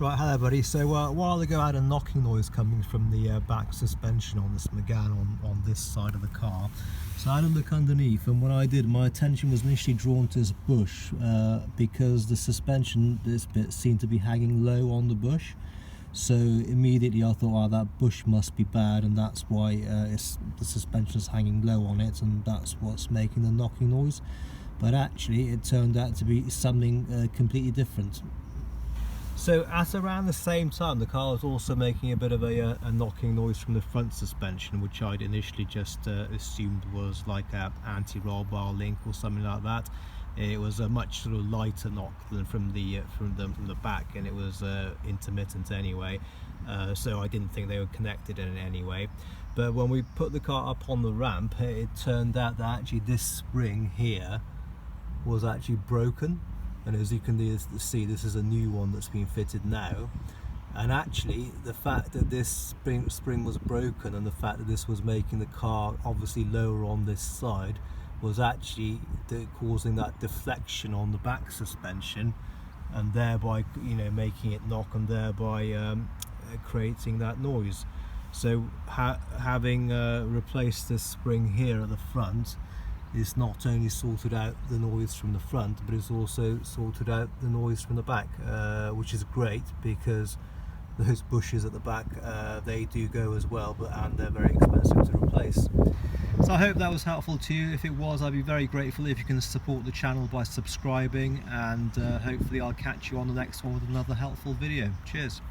Right, hello buddy. So a while ago I had a knocking noise coming from the back suspension on this Megane on this side of the car. So I had a look underneath, and when I did, my attention was initially drawn to this bush because the suspension, this bit, seemed to be hanging low on the bush. So immediately I thought, oh, that bush must be bad, and that's why the suspension is hanging low on it, and that's what's making the knocking noise. But actually it turned out to be something completely different. So at around the same time, the car was also making a bit of a knocking noise from the front suspension, which I'd initially just assumed was like an anti-roll bar link or something like that. It was a much sort of lighter knock than from the back, and it was intermittent anyway. So I didn't think they were connected in any way. But when we put the car up on the ramp, it turned out that actually this spring here was actually broken. And as you can see, this is a new one that's been fitted now. And actually the fact that this spring was broken, and the fact that this was making the car obviously lower on this side, was actually causing that deflection on the back suspension, and thereby, you know, making it knock, and thereby creating that noise. So having replaced this spring here at the front, it's not only sorted out the noise from the front, but it's also sorted out the noise from the back, which is great, because those bushes at the back, they do go as well, and they're very expensive to replace. So I hope that was helpful to you. If it was, I'd be very grateful if you can support the channel by subscribing, and hopefully I'll catch you on the next one with another helpful video. Cheers.